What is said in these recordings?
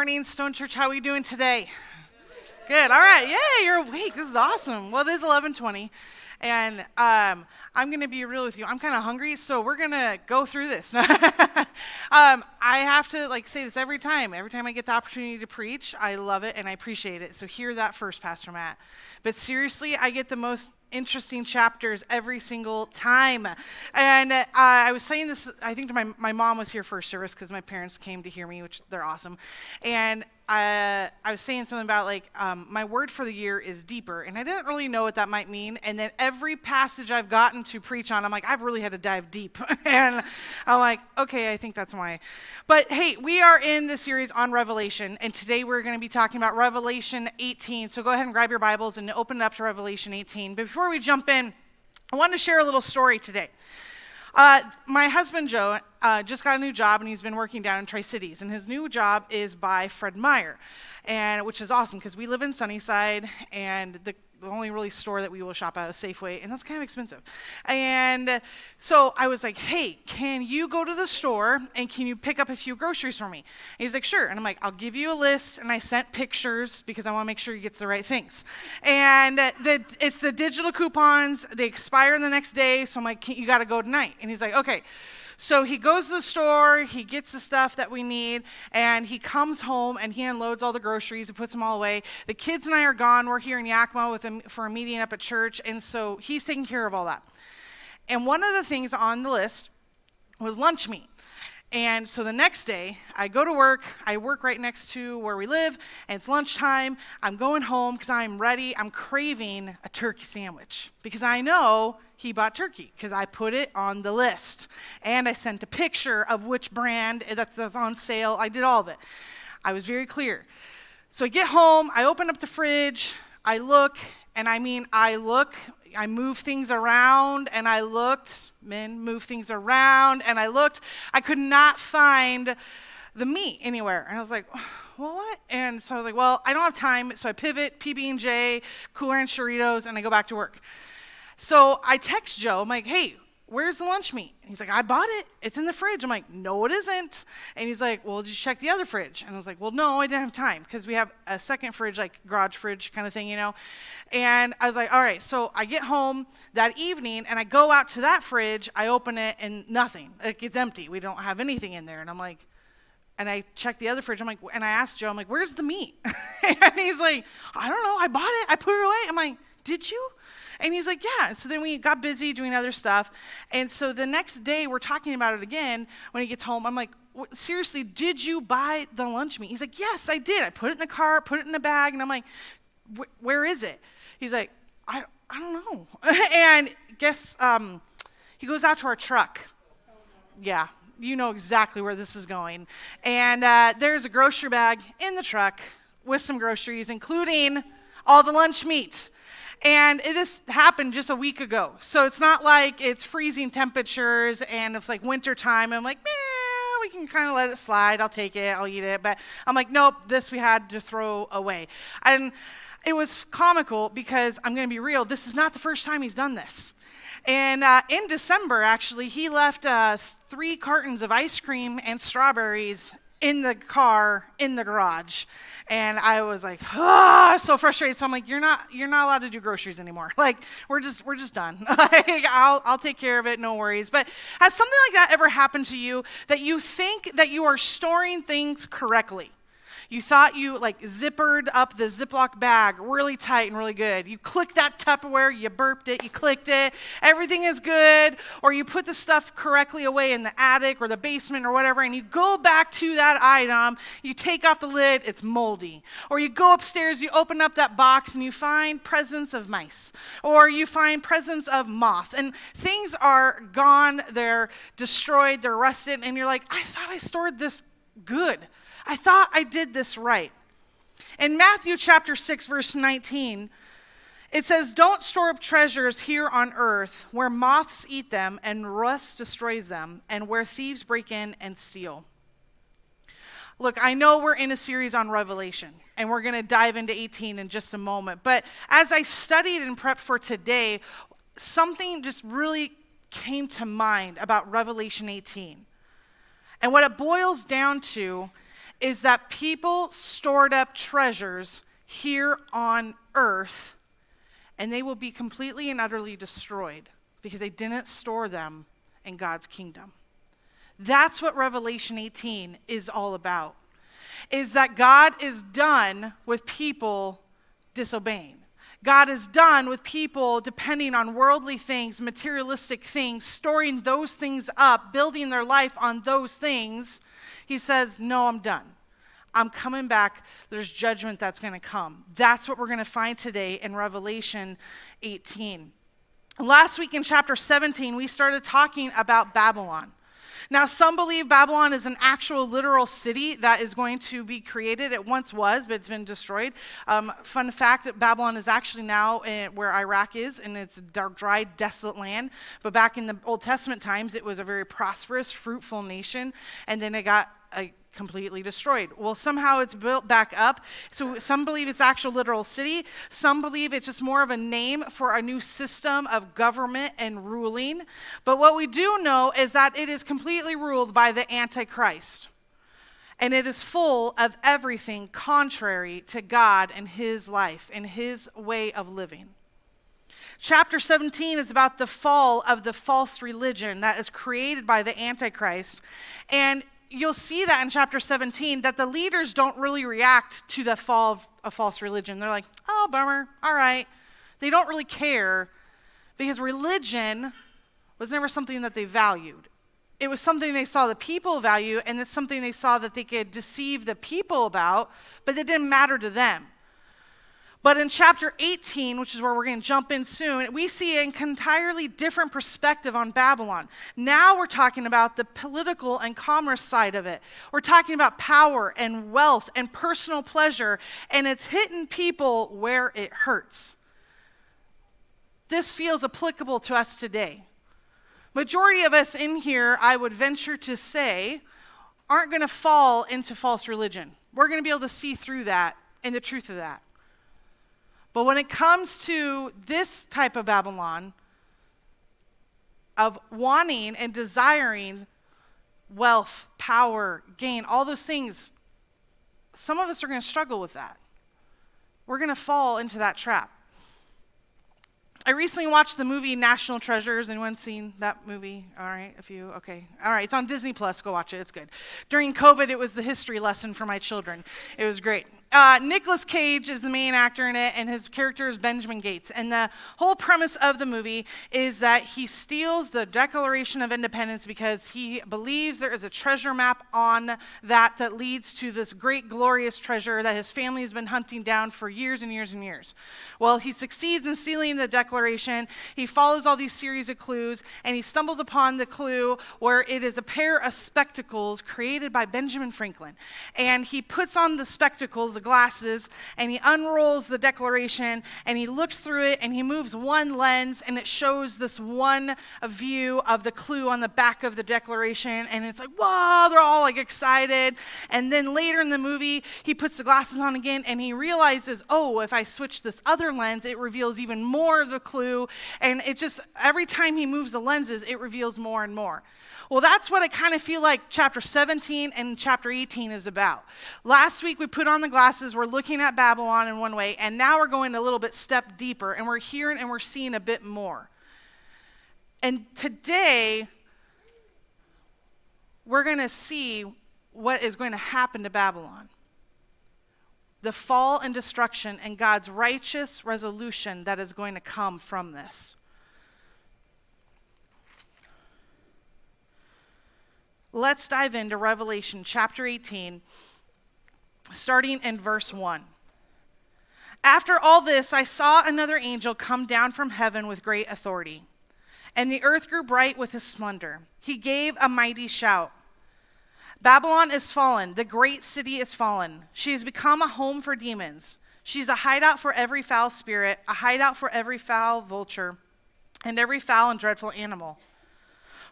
morning, Stone Church. How are we doing today? Good. All right. Yay, you're awake. This is awesome. Well, it is 11:20, and I'm going to be real with you. I'm kind of hungry, so we're going to go through this. I have to say this every time. Every time I get the opportunity to preach, I love it and I appreciate it. So hear that first, Pastor Matt. But seriously, I get the most interesting chapters every single time. And I was saying this, I think my mom was here first service because my parents came to hear me, which they're awesome. And I was saying something about my word for the year is deeper. And I didn't really know what that might mean. And then every passage I've gotten to preach on, I'm like, I've really had to dive deep. And I'm like, okay, I think that's why. But hey, we are in the series on Revelation. And today we're going to be talking about Revelation 18. So go ahead and grab your Bibles and open it up to Revelation 18. But before we jump in, I wanted to share a little story today. My husband, Joe, just got a new job, and he's been working down in Tri-Cities. And his new job is by Fred Meyer, which is awesome because we live in Sunnyside, and the only really store that we will shop at is Safeway, and that's kind of expensive. And so I was like, hey, can you go to the store, and can you pick up a few groceries for me? And he's like, sure. And I'm like, I'll give you a list, and I sent pictures because I want to make sure he gets the right things. And it's the digital coupons. They expire the next day, so I'm like, you got to go tonight. And he's like, okay. So he goes to the store, he gets the stuff that we need, and he comes home and he unloads all the groceries and puts them all away. The kids and I are gone. We're here in Yakima with him for a meeting up at church, and so he's taking care of all that. And one of the things on the list was lunch meat. And so the next day, I go to work. I work right next to where we live, and it's lunchtime. I'm going home because I'm ready. I'm craving a turkey sandwich because I know he bought turkey because I put it on the list. And I sent a picture of which brand that's on sale. I did all of it. I was very clear. So I get home. I open up the fridge. I look, and I move things around, and I looked. Men move things around, and I looked. I could not find the meat anywhere. And I was like, well, what? And so I was like, well, I don't have time. So I pivot, PB&J, Cooler and Churritos, and I go back to work. So I text Joe. I'm like, hey, where's the lunch meat? And he's like, I bought it. It's in the fridge. I'm like, no, it isn't. And he's like, well, did you check the other fridge? And I was like, well, no, I didn't have time because we have a second fridge, like garage fridge kind of thing, And I was like, all right. So I get home that evening, and I go out to that fridge. I open it, and nothing. It's empty. We don't have anything in there. And I'm like, and I checked the other fridge. I'm like, and I asked Joe, I'm like, where's the meat? And he's like, I don't know. I bought it. I put it away. I'm like, did you? And he's like, yeah. And so then we got busy doing other stuff. And so the next day, we're talking about it again when he gets home. I'm like, seriously, did you buy the lunch meat? He's like, yes, I did. I put it in the car, put it in a bag. And I'm like, where is it? He's like, I don't know. And guess he goes out to our truck. Yeah, you know exactly where this is going. And there's a grocery bag in the truck with some groceries, including all the lunch meat. And this happened just a week ago. So it's not like it's freezing temperatures and it's like winter time. I'm like, we can kind of let it slide. I'll take it. I'll eat it. But I'm like, nope, this we had to throw away. And it was comical because I'm going to be real. This is not the first time he's done this. And in December, actually, he left 3 cartons of ice cream and strawberries in the car, in the garage. And I was like, so frustrated. So I'm like, you're not allowed to do groceries anymore. Like, we're just done. I'll take care of it, no worries. But has something like that ever happened to you that you think that you are storing things correctly? You thought you zippered up the Ziploc bag really tight and really good. You clicked that Tupperware, you burped it, you clicked it, everything is good. Or you put the stuff correctly away in the attic or the basement or whatever, and you go back to that item, you take off the lid, it's moldy. Or you go upstairs, you open up that box, and you find presents of mice. Or you find presents of moth. And things are gone, they're destroyed, they're rusted, and you're like, I thought I stored this good. I thought I did this right. In Matthew chapter 6, verse 19, it says, don't store up treasures here on earth where moths eat them and rust destroys them and where thieves break in and steal. Look, I know we're in a series on Revelation, and we're going to dive into 18 in just a moment. But as I studied and prepped for today, something just really came to mind about Revelation 18. And what it boils down to is that people stored up treasures here on earth, and they will be completely and utterly destroyed because they didn't store them in God's kingdom. That's what Revelation 18 is all about, is that God is done with people disobeying. God is done with people depending on worldly things, materialistic things, storing those things up, building their life on those things. He says, no, I'm done. I'm coming back. There's judgment that's going to come. That's what we're going to find today in Revelation 18. Last week in chapter 17, we started talking about Babylon. Now, some believe Babylon is an actual literal city that is going to be created. It once was, but it's been destroyed. Fun fact, Babylon is actually now where Iraq is, and it's a dry, desolate land. But back in the Old Testament times, it was a very prosperous, fruitful nation, and then it got completely destroyed. Well, somehow it's built back up. So some believe it's actual literal city. Some believe it's just more of a name for a new system of government and ruling. But what we do know is that it is completely ruled by the Antichrist. And it is full of everything contrary to God and his life and his way of living. Chapter 17 is about the fall of the false religion that is created by the Antichrist. And you'll see that in chapter 17, that the leaders don't really react to the fall of a false religion. They're like, oh, bummer, all right. They don't really care because religion was never something that they valued. It was something they saw the people value, and it's something they saw that they could deceive the people about, but it didn't matter to them. But in chapter 18, which is where we're going to jump in soon, we see an entirely different perspective on Babylon. Now we're talking about the political and commerce side of it. We're talking about power and wealth and personal pleasure, and it's hitting people where it hurts. This feels applicable to us today. Majority of us in here, I would venture to say, aren't going to fall into false religion. We're going to be able to see through that and the truth of that. But when it comes to this type of Babylon, of wanting and desiring wealth, power, gain, all those things, some of us are going to struggle with that. We're going to fall into that trap. I recently watched the movie National Treasures. Anyone seen that movie? All right, a few, okay. All right, it's on Disney Plus. Go watch it, it's good. During COVID, it was the history lesson for my children. It was great. Nicolas Cage is the main actor in it, and his character is Benjamin Gates. And the whole premise of the movie is that he steals the Declaration of Independence because he believes there is a treasure map on that leads to this great, glorious treasure that his family has been hunting down for years and years and years. Well, he succeeds in stealing the Declaration. He follows all these series of clues, and he stumbles upon the clue where it is a pair of spectacles created by Benjamin Franklin. And he puts on the spectacles, the glasses, and he unrolls the Declaration, and he looks through it, and he moves one lens, and it shows this one view of the clue on the back of the Declaration, and it's like, whoa, they're all like excited. And then later in the movie, he puts the glasses on again, and he realizes, oh, if I switch this other lens, it reveals even more of the clue, and it just, every time he moves the lenses, it reveals more and more. Well, that's what I kind of feel like chapter 17 and chapter 18 is about. Last week we put on the glasses, we're looking at Babylon in one way, and now we're going a little bit step deeper, and we're hearing and we're seeing a bit more. And today, we're going to see what is going to happen to Babylon. The fall and destruction and God's righteous resolution that is going to come from this. Let's dive into Revelation chapter 18, starting in verse 1. After all this, I saw another angel come down from heaven with great authority, and the earth grew bright with his splendor. He gave a mighty shout. Babylon is fallen, the great city is fallen. She has become a home for demons. She's a hideout for every foul spirit, a hideout for every foul vulture, and every foul and dreadful animal.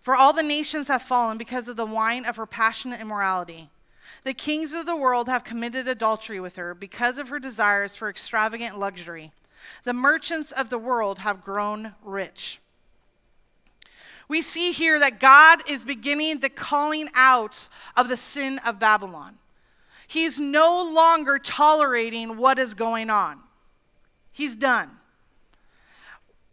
For all the nations have fallen because of the wine of her passionate immorality. The kings of the world have committed adultery with her because of her desires for extravagant luxury. The merchants of the world have grown rich. We see here that God is beginning the calling out of the sin of Babylon. He's no longer tolerating what is going on. He's done.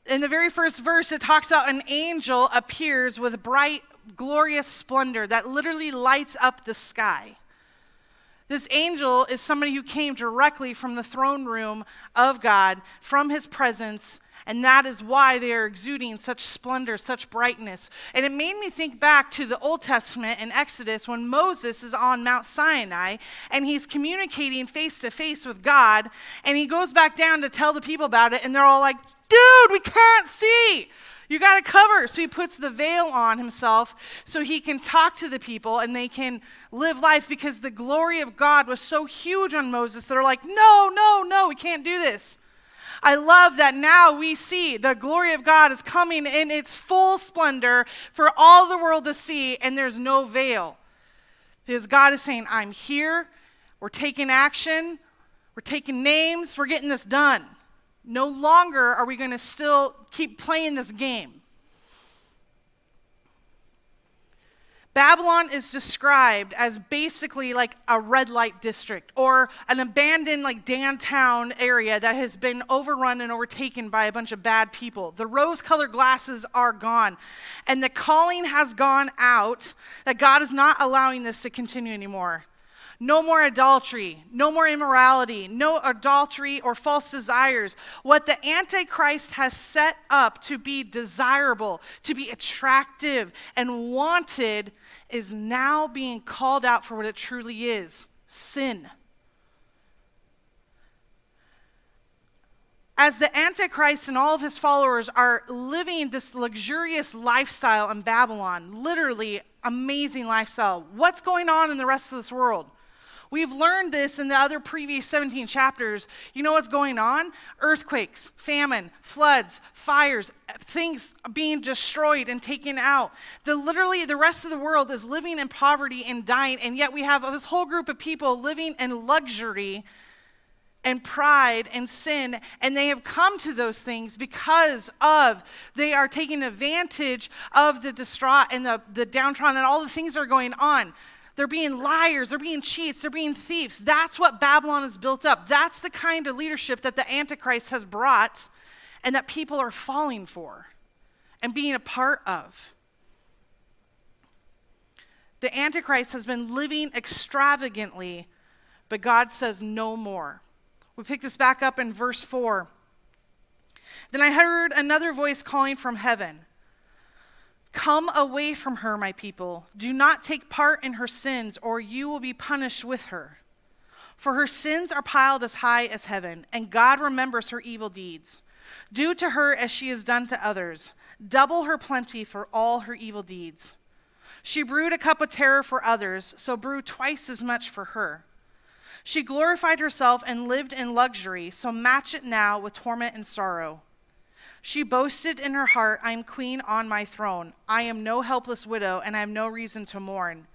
In the very first verse, it talks about an angel appears with bright, glorious splendor that literally lights up the sky. This angel is somebody who came directly from the throne room of God, from his presence, and that is why they are exuding such splendor, such brightness. And it made me think back to the Old Testament in Exodus when Moses is on Mount Sinai and he's communicating face to face with God, and he goes back down to tell the people about it, and they're all like, dude, we can't see. You got to cover. So he puts the veil on himself so he can talk to the people and they can live life, because the glory of God was so huge on Moses. They're like, no, we can't do this. I love that now we see the glory of God is coming in its full splendor for all the world to see, and there's no veil. Because God is saying, I'm here, we're taking action, we're taking names, we're getting this done. No longer are we going to still keep playing this game. Babylon is described as basically like a red light district or an abandoned like downtown area that has been overrun and overtaken by a bunch of bad people. The rose-colored glasses are gone, and the calling has gone out that God is not allowing this to continue anymore. No more adultery, no more immorality, no adultery or false desires. What the Antichrist has set up to be desirable, to be attractive and wanted, is now being called out for what it truly is: sin. As the Antichrist and all of his followers are living this luxurious lifestyle in Babylon, literally amazing lifestyle, what's going on in the rest of this world? We've learned this in the other previous 17 chapters. You know what's going on? Earthquakes, famine, floods, fires, things being destroyed and taken out. Literally, the rest of the world is living in poverty and dying, and yet we have this whole group of people living in luxury and pride and sin, and they have come to those things because of they are taking advantage of the distraught and the downtrodden and all the things that are going on. They're being liars, they're being cheats, they're being thieves. That's what Babylon has built up. That's the kind of leadership that the Antichrist has brought and that people are falling for and being a part of. The Antichrist has been living extravagantly, but God says no more. We pick this back up in verse 4. Then I heard another voice calling from heaven, "Come away from her, my people. Do not take part in her sins, or you will be punished with her. For her sins are piled as high as heaven, and God remembers her evil deeds. Do to her as she has done to others. Double her plenty for all her evil deeds. She brewed a cup of terror for others, so brew twice as much for her. She glorified herself and lived in luxury, so match it now with torment and sorrow. She boasted in her heart, I am queen on my throne. I am no helpless widow, and I have no reason to mourn.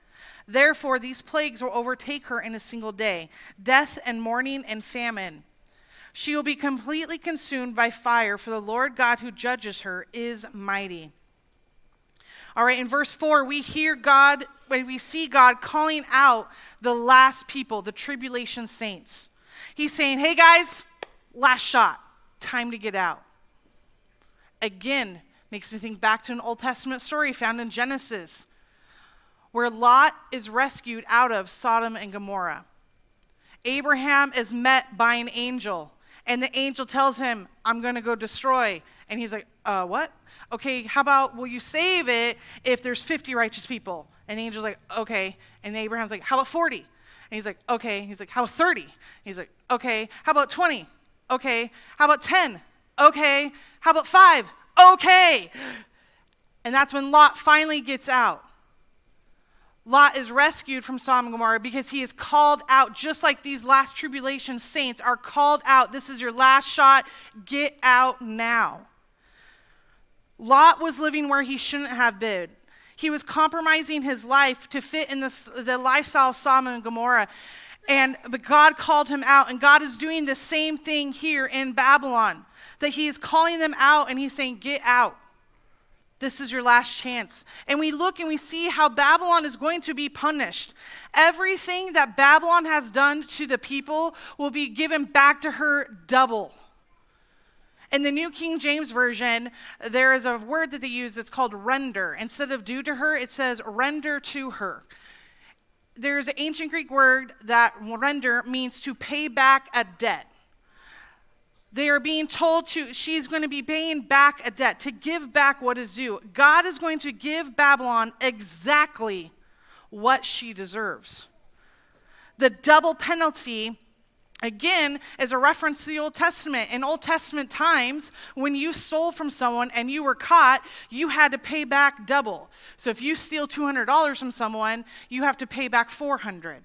Therefore, these plagues will overtake her in a single day, death and mourning and famine. She will be completely consumed by fire, for the Lord God who judges her is mighty." All right, in verse 4, we see God calling out the last people, the tribulation saints. He's saying, hey guys, last shot, time to get out. Again, makes me think back to an Old Testament story found in Genesis, where Lot is rescued out of Sodom and Gomorrah. Abraham is met by an angel, and the angel tells him, I'm going to go destroy. And he's like, what? Okay, how about, will you save it if there's 50 righteous people? And the angel's like, okay. And Abraham's like, how about 40? And he's like, okay. He's like, how about 30? And he's like, okay. How about 20? Okay. How about 10? Okay. How about 5? Okay. And that's when Lot finally gets out. Lot is rescued from Sodom and Gomorrah because he is called out, just like these last tribulation saints are called out. This is your last shot. Get out now. Lot was living where he shouldn't have been. He was compromising his life to fit in the lifestyle of Sodom and Gomorrah. But God called him out, and God is doing the same thing here in Babylon, that he is calling them out, and he's saying, get out. This is your last chance. And we look and we see how Babylon is going to be punished. Everything that Babylon has done to the people will be given back to her double. In the New King James Version, there is a word that they use that's called render. Instead of do to her, it says render to her. There's an ancient Greek word that render means to pay back a debt. They are being told she's going to be paying back a debt, to give back what is due. God is going to give Babylon exactly what she deserves. The double penalty, again, is a reference to the Old Testament. In Old Testament times, when you stole from someone and you were caught, you had to pay back double. So if you steal $200 from someone, you have to pay back $400.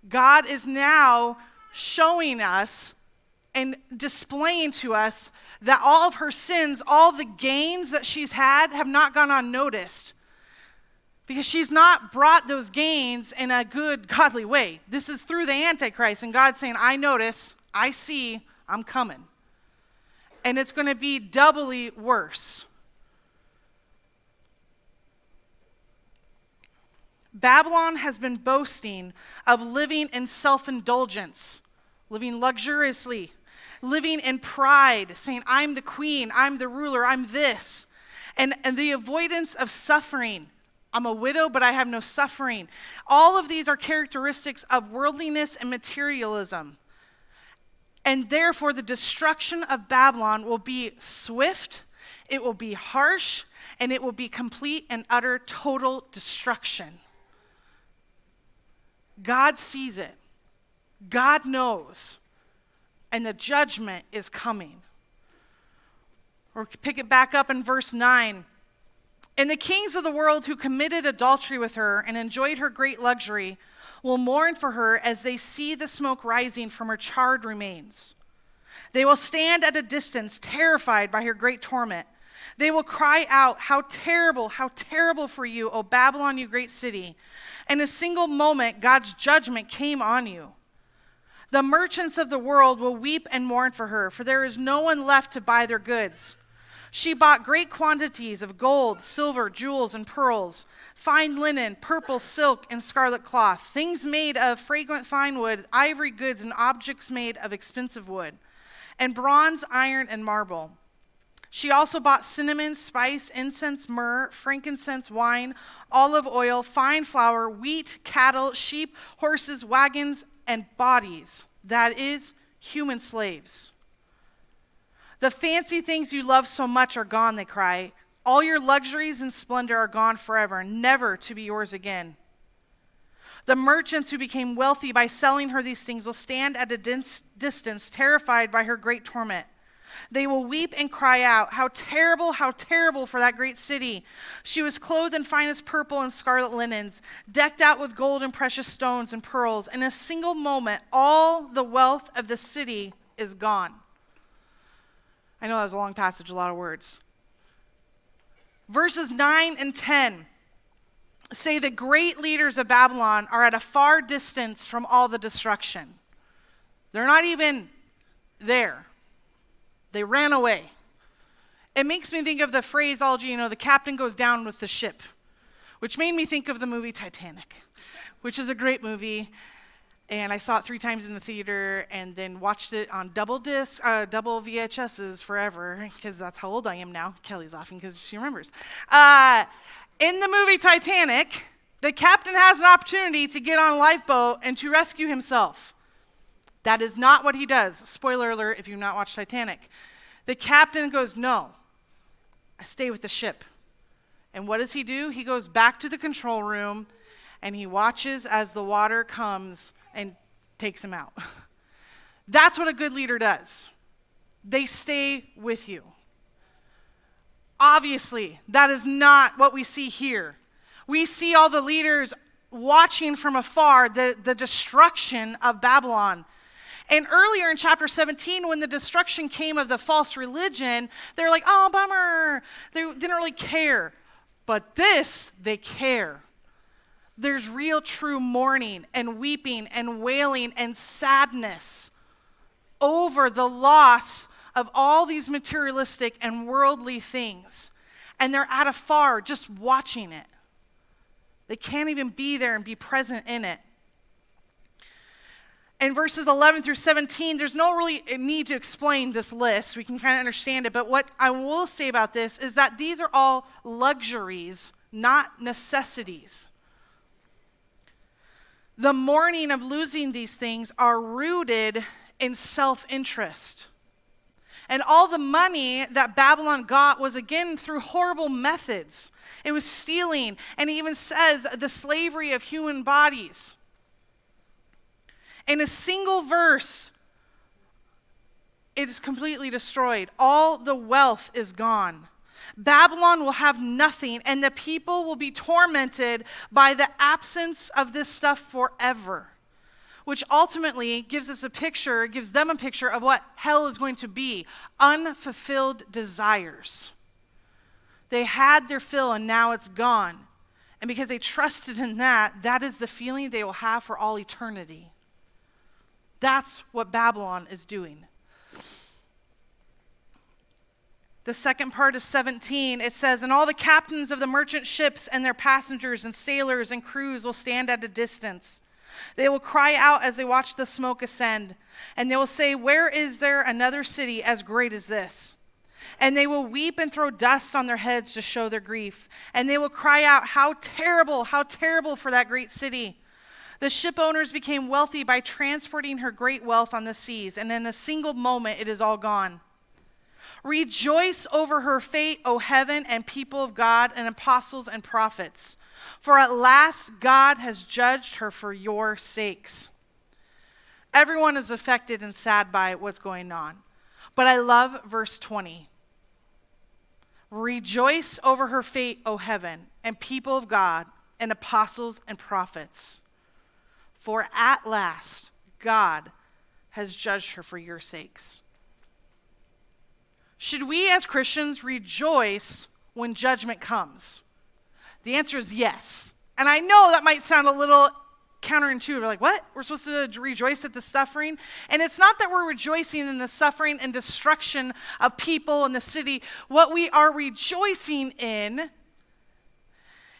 God is now showing us and displaying to us that all of her sins, all the gains that she's had, have not gone unnoticed. Because she's not brought those gains in a good, godly way. This is through the Antichrist, and God's saying, I notice, I see, I'm coming. And it's going to be doubly worse. Babylon has been boasting of living in self-indulgence, living luxuriously, living in pride, saying, I'm the queen, I'm the ruler, I'm this. And the avoidance of suffering. I'm a widow, but I have no suffering. All of these are characteristics of worldliness and materialism. And therefore, the destruction of Babylon will be swift, it will be harsh, and it will be complete and utter total destruction. God sees it. God knows. And the judgment is coming. Or pick it back up in verse 9. And the kings of the world who committed adultery with her and enjoyed her great luxury will mourn for her as they see the smoke rising from her charred remains. They will stand at a distance, terrified by her great torment. They will cry out, how terrible for you, O Babylon, you great city. In a single moment, God's judgment came on you. The merchants of the world will weep and mourn for her, for there is no one left to buy their goods. She bought great quantities of gold, silver, jewels, and pearls, fine linen, purple silk, and scarlet cloth, things made of fragrant fine wood, ivory goods, and objects made of expensive wood, and bronze, iron, and marble. She also bought cinnamon, spice, incense, myrrh, frankincense, wine, olive oil, fine flour, wheat, cattle, sheep, horses, wagons, and bodies, that is, human slaves. The fancy things you love so much are gone, they cry. All your luxuries and splendor are gone forever, never to be yours again. The merchants who became wealthy by selling her these things will stand at a distance, terrified by her great torment. They will weep and cry out, how terrible for that great city. She was clothed in finest purple and scarlet linens, decked out with gold and precious stones and pearls. In a single moment, all the wealth of the city is gone. I know that was a long passage, a lot of words. Verses 9 and 10 say the great leaders of Babylon are at a far distance from all the destruction. They're not even there. They ran away. It makes me think of the phraseology, the captain goes down with the ship, which made me think of the movie Titanic, which is a great movie. And I saw it 3 times in the theater and then watched it on double VHSs forever, because that's how old I am now. Kelly's laughing because she remembers. In the movie Titanic, the captain has an opportunity to get on a lifeboat and to rescue himself. That is not what he does. Spoiler alert if you've not watched Titanic. The captain goes, no, I stay with the ship. And what does he do? He goes back to the control room and he watches as the water comes and takes him out. That's what a good leader does. They stay with you. Obviously, that is not what we see here. We see all the leaders watching from afar the destruction of Babylon. And earlier in chapter 17, when the destruction came of the false religion, they're like, oh, bummer. They didn't really care. But this, they care. There's real true mourning and weeping and wailing and sadness over the loss of all these materialistic and worldly things. And they're at afar just watching it. They can't even be there and be present in it. In verses 11 through 17, there's no really need to explain this list. We can kind of understand it. But what I will say about this is that these are all luxuries, not necessities. The mourning of losing these things are rooted in self-interest. And all the money that Babylon got was, again, through horrible methods. It was stealing, and it even says the slavery of human bodies. In a single verse, it is completely destroyed. All the wealth is gone. Babylon will have nothing, and the people will be tormented by the absence of this stuff forever, which ultimately gives them a picture of what hell is going to be: unfulfilled desires. They had their fill, and now it's gone. And because they trusted in that, that is the feeling they will have for all eternity. That's what Babylon is doing. The second part of 17, it says, "And all the captains of the merchant ships and their passengers and sailors and crews will stand at a distance. They will cry out as they watch the smoke ascend, and they will say, 'Where is there another city as great as this?' And they will weep and throw dust on their heads to show their grief. And they will cry out, 'How terrible for that great city!' The ship owners became wealthy by transporting her great wealth on the seas, and in a single moment it is all gone. Rejoice over her fate, O heaven and people of God and apostles and prophets, for at last God has judged her for your sakes." Everyone is affected and sad by what's going on. But I love verse 20. "Rejoice over her fate, O heaven and people of God and apostles and prophets, for at last God has judged her for your sakes." Should we as Christians rejoice when judgment comes? The answer is yes. And I know that might sound a little counterintuitive, like, what? We're supposed to rejoice at the suffering? And it's not that we're rejoicing in the suffering and destruction of people in the city. What we are rejoicing in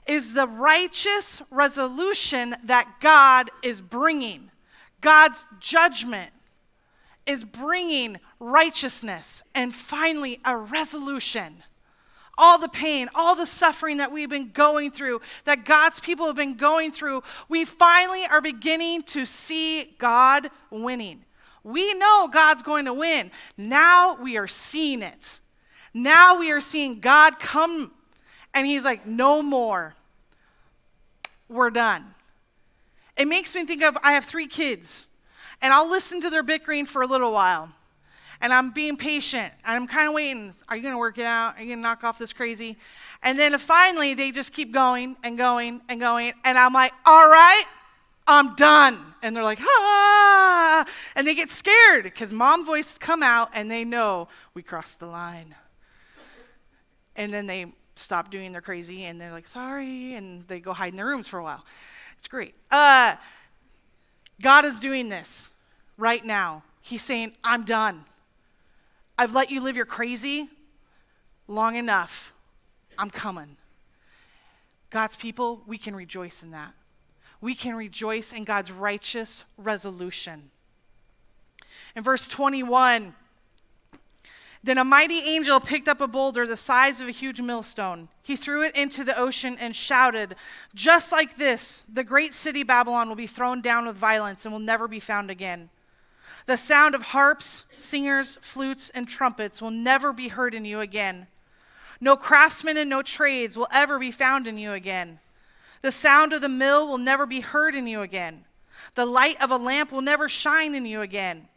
is the righteous resolution that God is bringing. God's judgment is bringing righteousness and finally a resolution. All the pain, all the suffering that we've been going through, that God's people have been going through, we finally are beginning to see God winning. We know God's going to win. Now we are seeing it. Now we are seeing God come, and he's like, no more. We're done. It makes me think of, I have 3 kids. And I'll listen to their bickering for a little while. And I'm being patient. And I'm kind of waiting. Are you going to work it out? Are you going to knock off this crazy? And then finally, they just keep going and going and going. And I'm like, all right, I'm done. And they're like, ah. And they get scared because mom voices come out and they know we crossed the line. And then they stop doing their crazy and they're like, sorry. And they go hide in their rooms for a while. It's great. God is doing this right now. He's saying, I'm done. I've let you live your crazy long enough. I'm coming. God's people, we can rejoice in that. We can rejoice in God's righteous resolution. In verse 21, then a mighty angel picked up a boulder the size of a huge millstone. He threw it into the ocean and shouted, just like this, the great city Babylon will be thrown down with violence and will never be found again. The sound of harps, singers, flutes, and trumpets will never be heard in you again. No craftsmen and no trades will ever be found in you again. The sound of the mill will never be heard in you again. The light of a lamp will never shine in you again.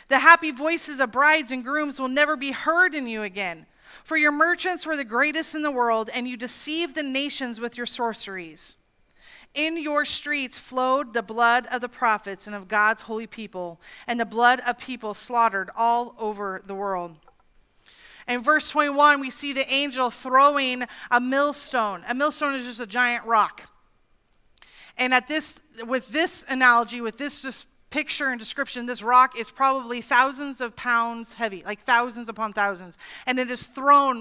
The happy voices of brides and grooms will never be heard in you again. For your merchants were the greatest in the world, and you deceived the nations with your sorceries. In your streets flowed the blood of the prophets and of God's holy people, and the blood of people slaughtered all over the world. In verse 21, we see the angel throwing a millstone. A millstone is just a giant rock. And with this analogy, with this just picture and description, this rock is probably thousands of pounds heavy, like thousands upon thousands. And it is thrown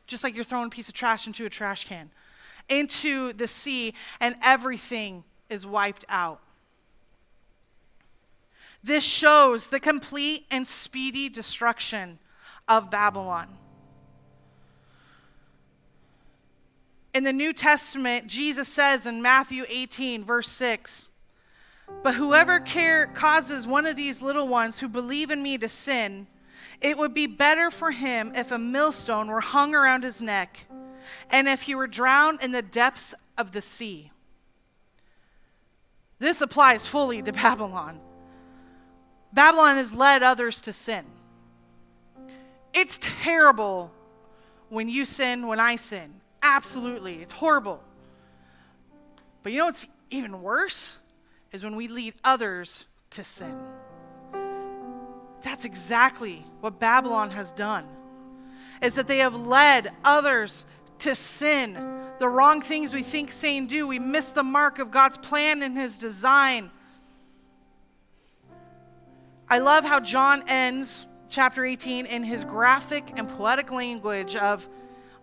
just like you're throwing a piece of trash into a trash can, into the sea, and everything is wiped out. This shows the complete and speedy destruction of Babylon. In the New Testament, Jesus says in Matthew 18, verse 6, "But whoever causes one of these little ones who believe in me to sin, it would be better for him if a millstone were hung around his neck, and if he were drowned in the depths of the sea." This applies fully to Babylon. Babylon has led others to sin. It's terrible when you sin, when I sin. Absolutely, it's horrible. But you know what's even worse? Is when we lead others to sin. That's exactly what Babylon has done. Is that they have led others to sin. The wrong things we think, say, and do. We miss the mark of God's plan and his design. I love how John ends chapter 18 in his graphic and poetic language of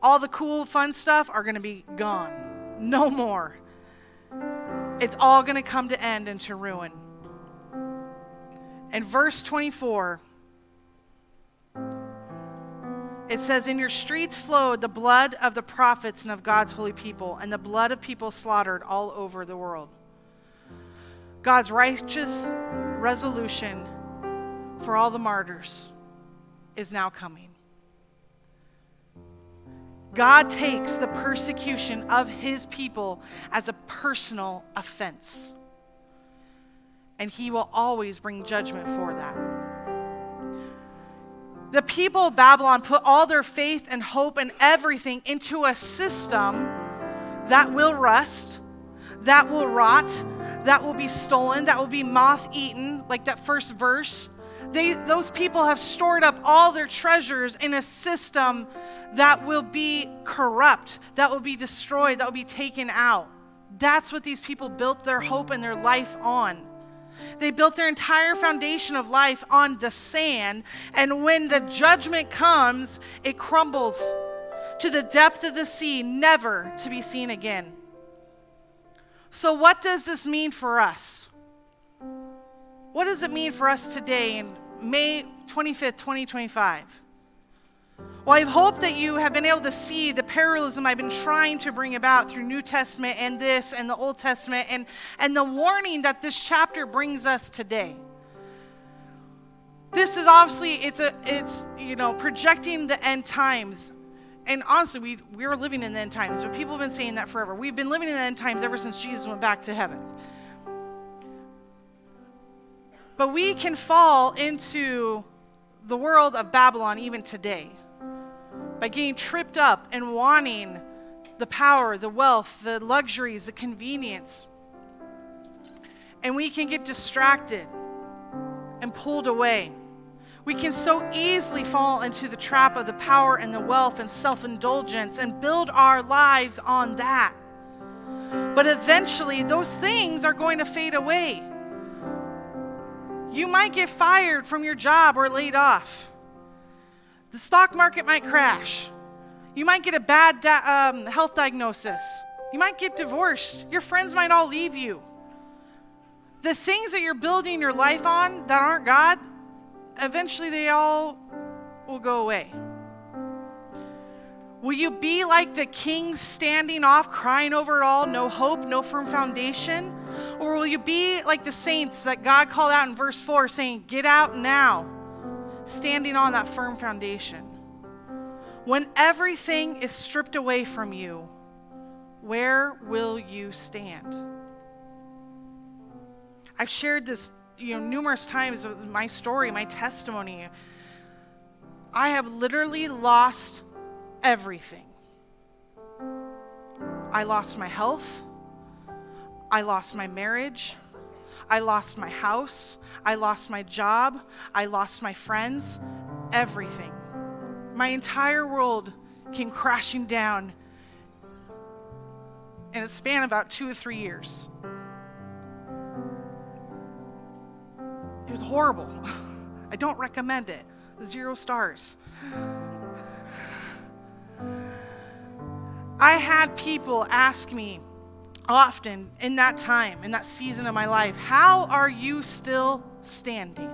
all the cool, fun stuff are going to be gone. No more. It's all going to come to end and to ruin. In verse 24, it says, "In your streets flowed the blood of the prophets and of God's holy people, and the blood of people slaughtered all over the world." God's righteous resolution for all the martyrs is now coming. God takes the persecution of his people as a personal offense. And he will always bring judgment for that. The people of Babylon put all their faith and hope and everything into a system that will rust, that will rot, that will be stolen, that will be moth-eaten, like that first verse. Those people have stored up all their treasures in a system that will be corrupt, that will be destroyed, that will be taken out. That's what these people built their hope and their life on. They built their entire foundation of life on the sand, and when the judgment comes, it crumbles to the depth of the sea, never to be seen again. So what does this mean for us? What does it mean for us today in May 25th, 2025? Well, I hope that you have been able to see the parallelism I've been trying to bring about through New Testament and this and the Old Testament and the warning that this chapter brings us today. This is obviously, it's projecting the end times. And honestly, we're living in the end times, but people have been saying that forever. We've been living in the end times ever since Jesus went back to heaven. But we can fall into the world of Babylon even today by getting tripped up and wanting the power, the wealth, the luxuries, the convenience. And we can get distracted and pulled away. We can so easily fall into the trap of the power and the wealth and self-indulgence and build our lives on that. But eventually, those things are going to fade away. You might get fired from your job or laid off. The stock market might crash. You might get a bad health diagnosis. You might get divorced. Your friends might all leave you. The things that you're building your life on that aren't God, eventually they all will go away. Will you be like the king standing off, crying over it all, no hope, no firm foundation? Or will you be like the saints that God called out in verse 4, saying, "Get out now," standing on that firm foundation? When everything is stripped away from you, where will you stand? I've shared this numerous times with my story, my testimony. I have literally lost everything. I lost my health. I lost my marriage. I lost my house. I lost my job. I lost my friends. Everything. My entire world came crashing down in a span of about 2 or 3 years. was horrible. I don't recommend it. 0 stars. I had people ask me often in that time, in that season of my life, how are you still standing?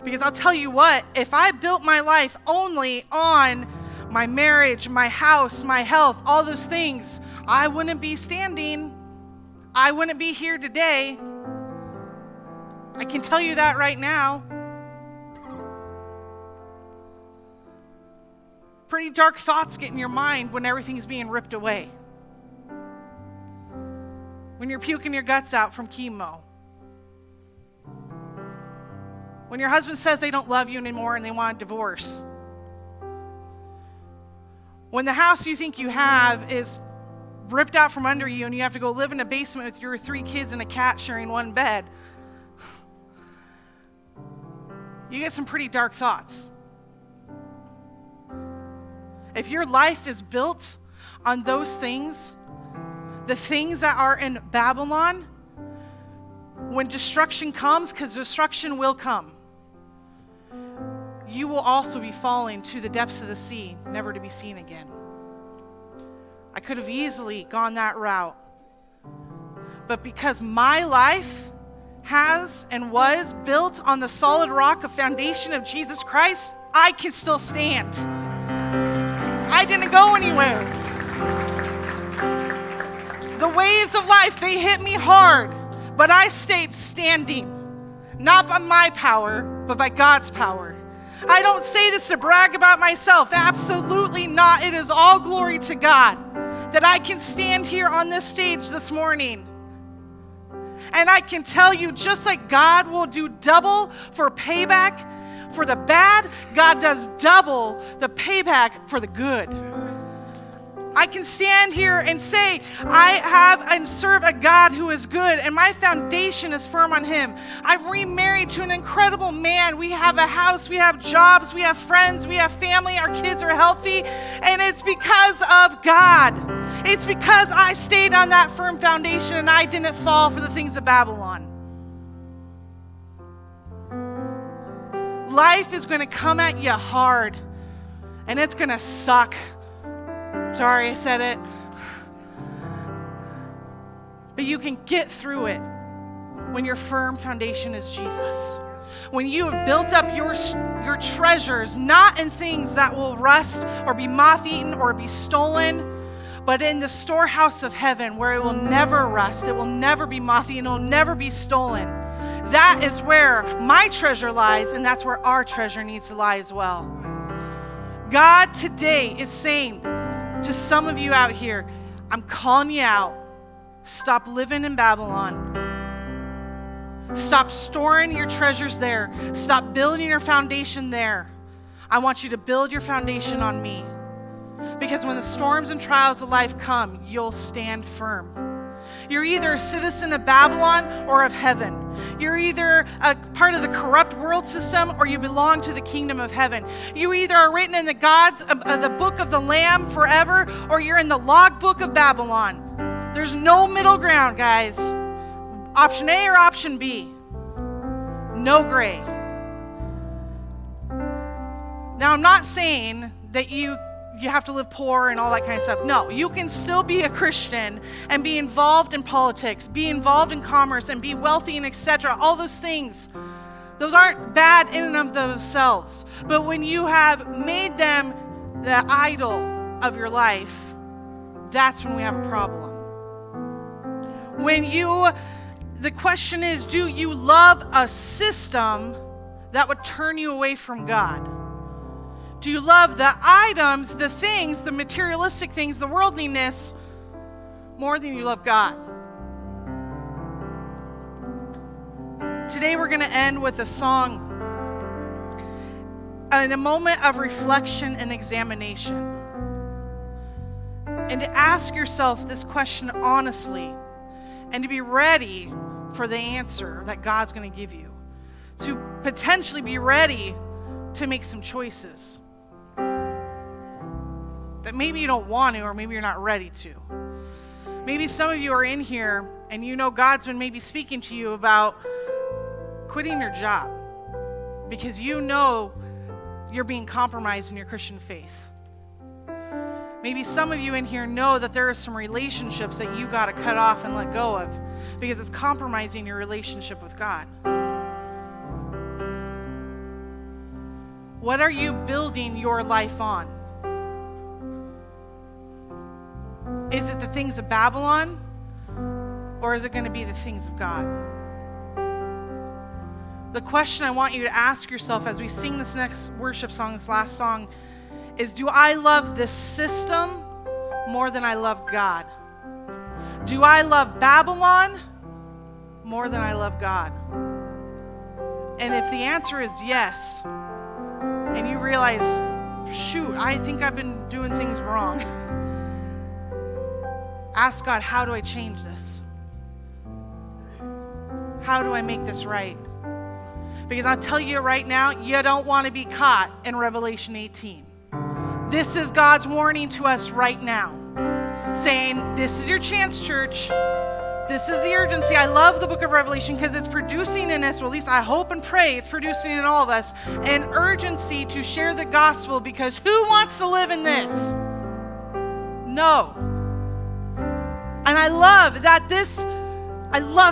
Because I'll tell you what, if I built my life only on my marriage, my house, my health, all those things, I wouldn't be standing. I wouldn't be here today. I can tell you that right now. Pretty dark thoughts get in your mind when everything's being ripped away. When you're puking your guts out from chemo. When your husband says they don't love you anymore and they want a divorce. When the house you think you have is ripped out from under you and you have to go live in a basement with your 3 kids and a cat sharing one bed. You get some pretty dark thoughts. If your life is built on those things, the things that are in Babylon, when destruction comes, because destruction will come, you will also be falling to the depths of the sea, never to be seen again. I could have easily gone that route. But because my life has and was built on the solid rock of foundation of Jesus Christ, I can still stand. I didn't go anywhere. The waves of life, they hit me hard, but I stayed standing. Not by my power, but by God's power. I don't say this to brag about myself. Absolutely not. It is all glory to God that I can stand here on this stage this morning. And I can tell you, just like God will do double for payback for the bad, God does double the payback for the good. I can stand here and say, I have and serve a God who is good, and my foundation is firm on him. I'm remarried to an incredible man. We have a house, we have jobs, we have friends, we have family, our kids are healthy, and it's because of God. It's because I stayed on that firm foundation and I didn't fall for the things of Babylon. Life is going to come at you hard, and it's going to suck. Sorry, I said it. But you can get through it when your firm foundation is Jesus. When you have built up your treasures, not in things that will rust or be moth-eaten or be stolen, but in the storehouse of heaven where it will never rust, it will never be moth-eaten, it will never be stolen. That is where my treasure lies, and that's where our treasure needs to lie as well. God today is saying to some of you out here, I'm calling you out. Stop living in Babylon. Stop storing your treasures there. Stop building your foundation there. I want you to build your foundation on me. Because when the storms and trials of life come, you'll stand firm. You're either a citizen of Babylon or of heaven. You're either a part of the corrupt world system or you belong to the kingdom of heaven. You either are written in the book of the Lamb forever, or you're in the log book of Babylon. There's no middle ground, guys. Option A or option B. No gray. Now, I'm not saying that you have to live poor and all that kind of stuff. No, you can still be a Christian and be involved in politics, be involved in commerce, and be wealthy and etc. All those things, those aren't bad in and of themselves. But when you have made them the idol of your life, that's when we have a problem. The question is, do you love a system that would turn you away from God? Do you love the items, the things, the materialistic things, the worldliness, more than you love God? Today we're going to end with a song, in a moment of reflection and examination. And to ask yourself this question honestly, and to be ready for the answer that God's going to give you. To potentially be ready to make some choices that maybe you don't want to, or maybe you're not ready to. Maybe some of you are in here and you know God's been maybe speaking to you about quitting your job because you know you're being compromised in your Christian faith. Maybe some of you in here know that there are some relationships that you got to cut off and let go of because it's compromising your relationship with God. What are you building your life on? Is it the things of Babylon, or is it going to be the things of God? The question I want you to ask yourself as we sing this next worship song, this last song, is, do I love this system more than I love God? Do I love Babylon more than I love God? And if the answer is yes, and you realize, shoot, I think I've been doing things wrong, ask God, how do I change this? How do I make this right? Because I'll tell you right now, you don't want to be caught in Revelation 18. This is God's warning to us right now, saying, this is your chance, church. This is the urgency. I love the book of Revelation because it's producing in us, or at least I hope and pray it's producing in all of us, an urgency to share the gospel, because who wants to live in this? No. And I love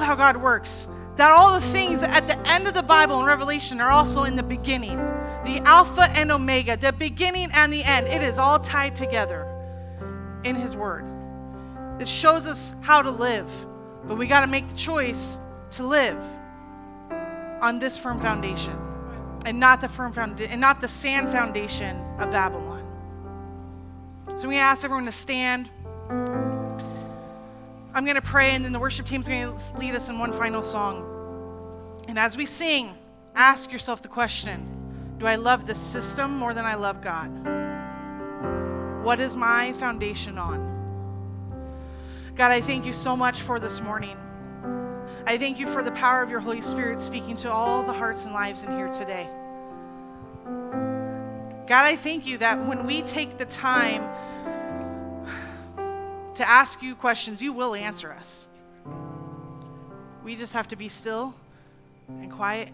how God works. That all the things at the end of the Bible and Revelation are also in the beginning. The Alpha and Omega, the beginning and the end. It is all tied together in His Word. It shows us how to live, but we got to make the choice to live on this firm foundation, and not the sand foundation of Babylon. So we ask everyone to stand. I'm going to pray, and then the worship team's going to lead us in one final song. And as we sing, ask yourself the question, do I love the system more than I love God? What is my foundation on? God, I thank you so much for this morning. I thank you for the power of your Holy Spirit speaking to all the hearts and lives in here today. God, I thank you that when we take the time to ask you questions, you will answer us. We just have to be still and quiet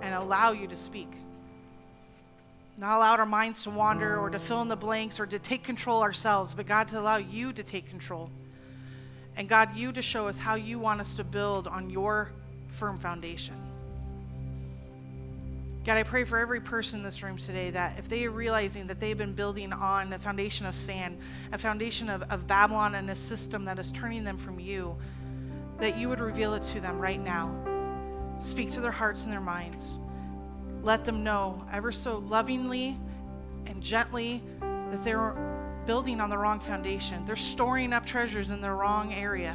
and allow you to speak. Not allow our minds to wander or to fill in the blanks or to take control ourselves, but God, to allow you to take control. And God, you to show us how you want us to build on your firm foundation. God, I pray for every person in this room today that if they are realizing that they've been building on a foundation of sand, a foundation of Babylon and a system that is turning them from you, that you would reveal it to them right now. Speak to their hearts and their minds. Let them know ever so lovingly and gently that they're building on the wrong foundation. They're storing up treasures in the wrong area.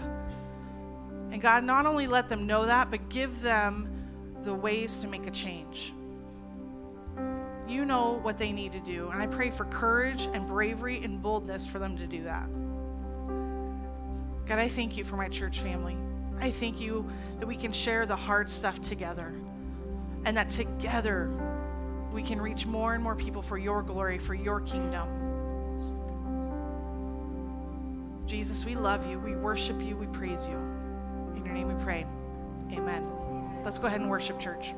And God, not only let them know that, but give them the ways to make a change. You know what they need to do. And I pray for courage and bravery and boldness for them to do that. God, I thank you for my church family. I thank you that we can share the hard stuff together, and that together we can reach more and more people for your glory, for your kingdom. Jesus, we love you. We worship you. We praise you. In your name we pray. Amen. Let's go ahead and worship, church.